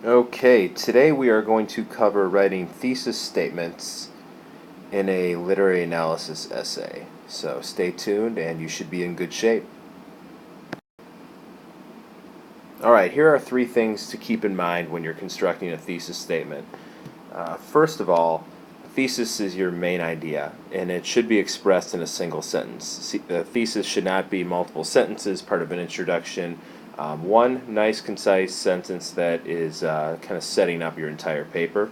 Okay, today we are going to cover writing thesis statements in a literary analysis essay. So stay tuned and you should be in good shape. Alright, here are three things to keep in mind when you're constructing a thesis statement. First of all, a thesis is your main idea, and it should be expressed in a single sentence. A thesis should not be multiple sentences, part of an introduction. One nice, concise sentence that is kind of setting up your entire paper.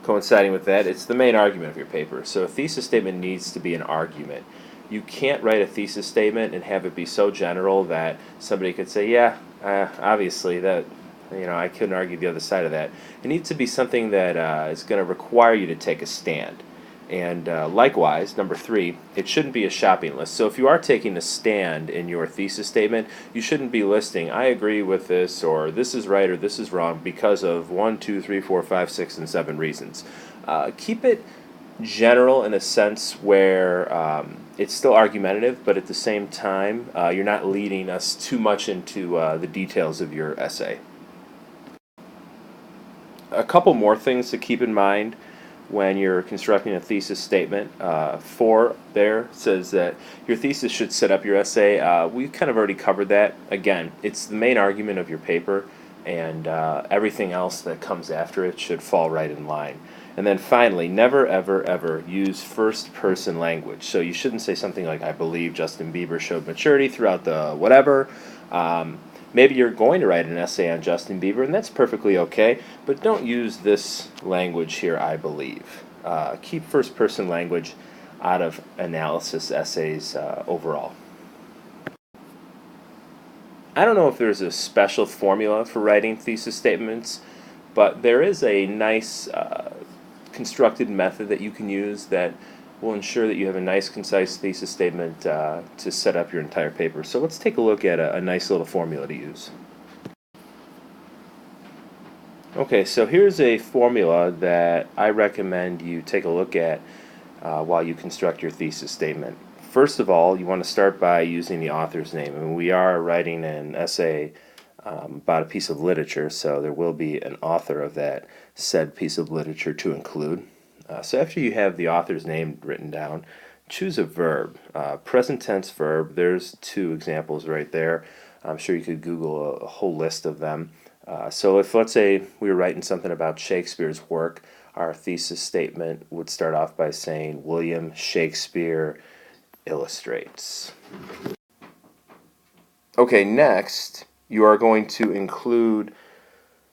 Coinciding with that, it's the main argument of your paper. So a thesis statement needs to be an argument. You can't write a thesis statement and have it be so general that somebody could say, yeah, obviously that, I couldn't argue the other side of that. It needs to be something that is going to require you to take a stand. And likewise, number three, it shouldn't be a shopping list. So if you are taking a stand in your thesis statement, you shouldn't be listing, I agree with this, or this is right, or this is wrong, because of 1, 2, 3, 4, 5, 6, and 7 reasons. Keep it general in a sense where it's still argumentative, but at the same time, you're not leading us too much into the details of your essay. A couple more things to keep in mind when you're constructing a thesis statement. 4 there says that your thesis should set up your essay. We kind of already covered that. Again, it's the main argument of your paper, and everything else that comes after it should fall right in line. And then finally, never ever ever use first person language. So you shouldn't say something like, I believe Justin Bieber showed maturity throughout the whatever. Maybe you're going to write an essay on Justin Bieber, and that's perfectly okay, but don't use this language here, I believe. Keep first person language out of analysis essays overall. I don't know if there's a special formula for writing thesis statements, but there is a nice constructed method that you can use that will ensure that you have a nice, concise thesis statement to set up your entire paper. So let's take a look at a nice little formula to use. Okay, so here's a formula that I recommend you take a look at while you construct your thesis statement. First of all, you want to start by using the author's name. I mean, we are writing an essay about a piece of literature, so there will be an author of that said piece of literature to include. So after you have the author's name written down, choose a verb. Present tense verb, there's 2 examples right there. I'm sure you could Google a whole list of them. So if, let's say, we were writing something about Shakespeare's work, our thesis statement would start off by saying, William Shakespeare illustrates. Okay, next, you are going to include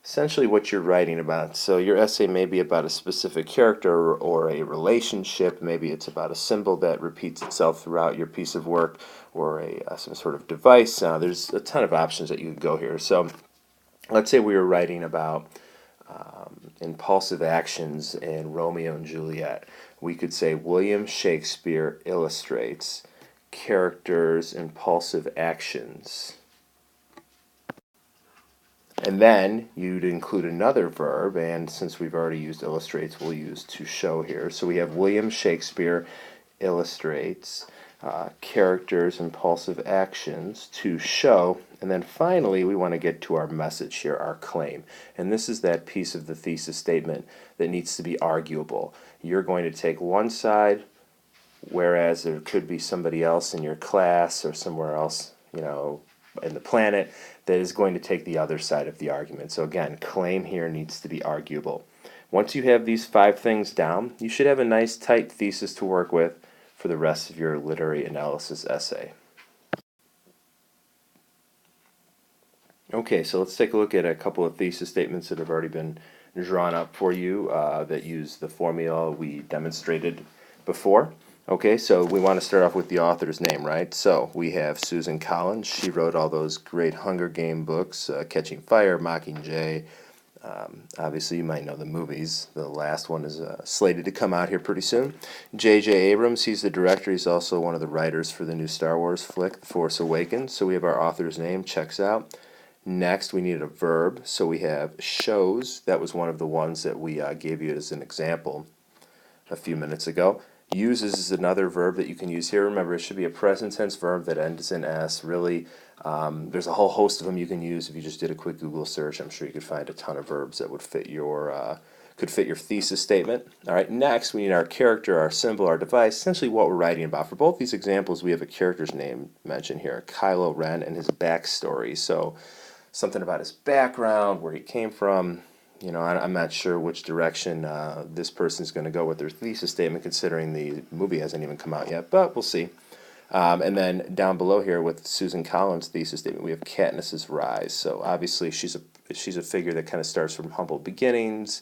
essentially what you're writing about. So your essay may be about a specific character or a relationship. Maybe it's about a symbol that repeats itself throughout your piece of work, or some sort of device. There's a ton of options that you could go here. So let's say we were writing about impulsive actions in Romeo and Juliet. We could say William Shakespeare illustrates characters' impulsive actions. And then you'd include another verb, and since we've already used illustrates, we'll use to show here. So we have William Shakespeare illustrates characters' impulsive actions to show. And then finally, we want to get to our message here, our claim. And this is that piece of the thesis statement that needs to be arguable. You're going to take one side, whereas there could be somebody else in your class or somewhere else, in the planet that is going to take the other side of the argument. So again, claim here needs to be arguable. Once you have these 5 things down, you should have a nice tight thesis to work with for the rest of your literary analysis essay. Okay, so let's take a look at a couple of thesis statements that have already been drawn up for you that use the formula we demonstrated before. Okay, so we want to start off with the author's name, right? So we have Susan Collins. She wrote all those great Hunger Game books, Catching Fire, Mockingjay. Obviously, you might know the movies. The last one is slated to come out here pretty soon. J.J. Abrams, he's the director. He's also one of the writers for the new Star Wars flick, The Force Awakens. So we have our author's name, checks out. Next, we need a verb. So we have shows. That was one of the ones that we gave you as an example a few minutes ago. Uses is another verb that you can use here. Remember, it should be a present tense verb that ends in S. Really, there's a whole host of them you can use. If you just did a quick Google search, I'm sure you could find a ton of verbs that would fit your thesis statement. All right, next we need our character, our symbol, our device, essentially what we're writing about. For both these examples, we have a character's name mentioned here, Kylo Ren, and his backstory. So something about his background, where he came from. You know, I'm not sure which direction this person's going to go with their thesis statement, considering the movie hasn't even come out yet, but we'll see. And then down below here with Susan Collins' thesis statement, we have Katniss's rise. So obviously she's a figure that kind of starts from humble beginnings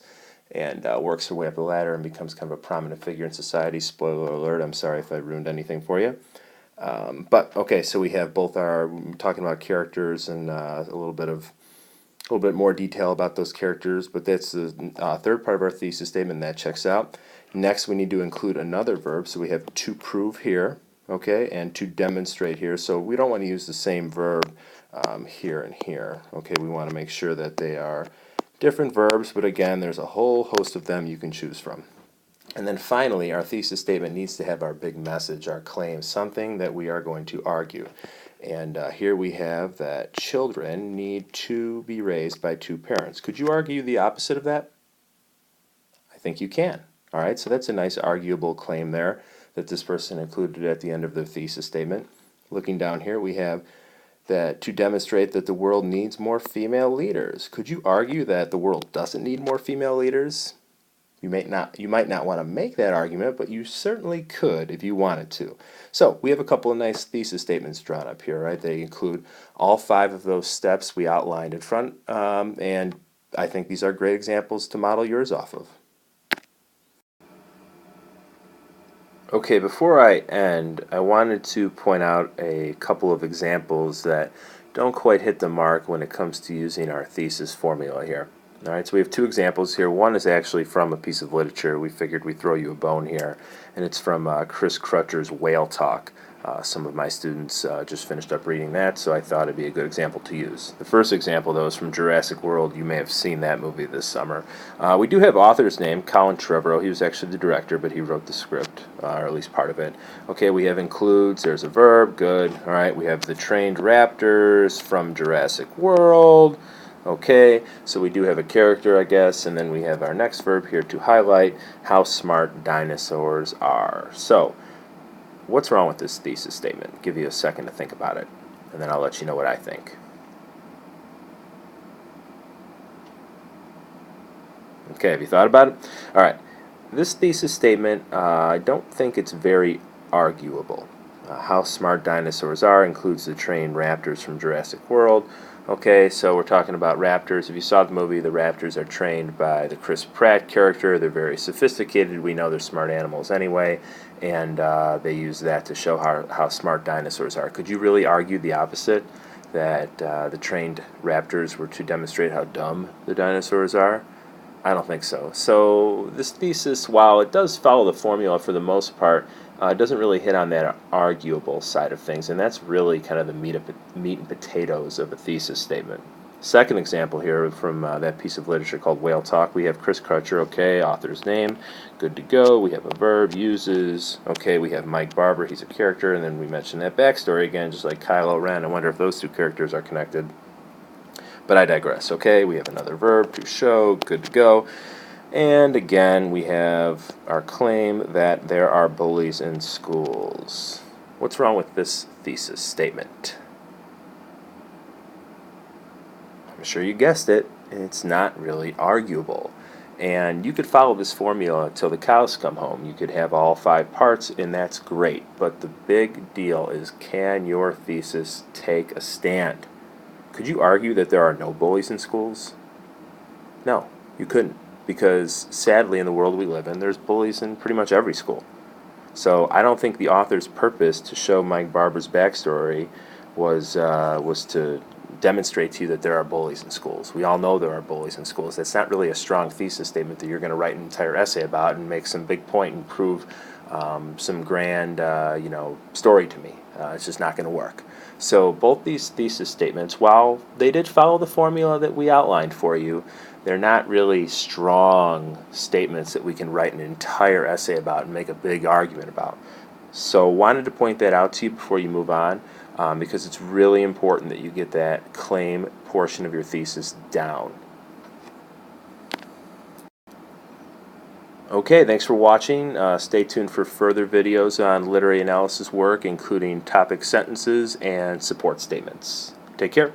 and works her way up the ladder and becomes kind of a prominent figure in society. Spoiler alert, I'm sorry if I ruined anything for you. But okay, so we have both our talking about characters and a little bit more detail about those characters, but that's the third part of our thesis statement, and that checks out. Next, we need to include another verb, so we have to prove here, okay, and to demonstrate here. So we don't want to use the same verb here and here, okay. We want to make sure that they are different verbs, but again, there's a whole host of them you can choose from. And then finally, our thesis statement needs to have our big message, our claim, something that we are going to argue. And here we have that children need to be raised by two parents. Could you argue the opposite of that? I think you can. All right, so that's a nice arguable claim there that this person included at the end of their thesis statement. Looking down here, we have that to demonstrate that the world needs more female leaders. Could you argue that the world doesn't need more female leaders? You might not want to make that argument, but you certainly could if you wanted to. So we have a couple of nice thesis statements drawn up here, right? They include all 5 of those steps we outlined in front, and I think these are great examples to model yours off of. Okay, before I end, I wanted to point out a couple of examples that don't quite hit the mark when it comes to using our thesis formula here. All right, so we have 2 examples here. One is actually from a piece of literature. We figured we'd throw you a bone here, and it's from Chris Crutcher's Whale Talk. Some of my students just finished up reading that, so I thought it'd be a good example to use. The first example, though, is from Jurassic World. You may have seen that movie this summer. We do have author's name, Colin Trevorrow. He was actually the director, but he wrote the script, or at least part of it. Okay, we have includes. There's a verb. Good. All right, we have the trained raptors from Jurassic World. Okay, so we do have a character, I guess, and then we have our next verb here to highlight how smart dinosaurs are. So, what's wrong with this thesis statement? Give you a second to think about it, and then I'll let you know what I think. Okay, have you thought about it? All right, this thesis statement, I don't think it's very arguable. How smart dinosaurs are includes the trained raptors from Jurassic World. Okay, so we're talking about raptors. If you saw the movie, the raptors are trained by the Chris Pratt character. They're very sophisticated. We know they're smart animals anyway, and they use that to show how smart dinosaurs are. Could you really argue the opposite, that the trained raptors were to demonstrate how dumb the dinosaurs are? I don't think so. So this thesis, while it does follow the formula for the most part, doesn't really hit on that arguable side of things, and that's really kind of the meat and potatoes of a thesis statement. Second example here from that piece of literature called Whale Talk, we have Chris Crutcher, okay, author's name, good to go. We have a verb, uses, okay, we have Mike Barber, he's a character, and then we mentioned that backstory again, just like Kylo Ren. I wonder if those 2 characters are connected. But I digress, okay, we have another verb, to show, good to go. And again, we have our claim that there are bullies in schools. What's wrong with this thesis statement? I'm sure you guessed it. It's not really arguable. And you could follow this formula until the cows come home. You could have all 5 parts, and that's great. But the big deal is, can your thesis take a stand? Could you argue that there are no bullies in schools? No, you couldn't. Because sadly in the world we live in, there's bullies in pretty much every school. So I don't think the author's purpose to show Mike Barber's backstory was to demonstrate to you that there are bullies in schools. We all know there are bullies in schools. That's not really a strong thesis statement that you're going to write an entire essay about and make some big point and prove some grand story to me. It's just not going to work. So both these thesis statements, while they did follow the formula that we outlined for you, they're not really strong statements that we can write an entire essay about and make a big argument about. So wanted to point that out to you before you move on, because it's really important that you get that claim portion of your thesis down. Okay, thanks for watching. Stay tuned for further videos on literary analysis work, including topic sentences and support statements. Take care.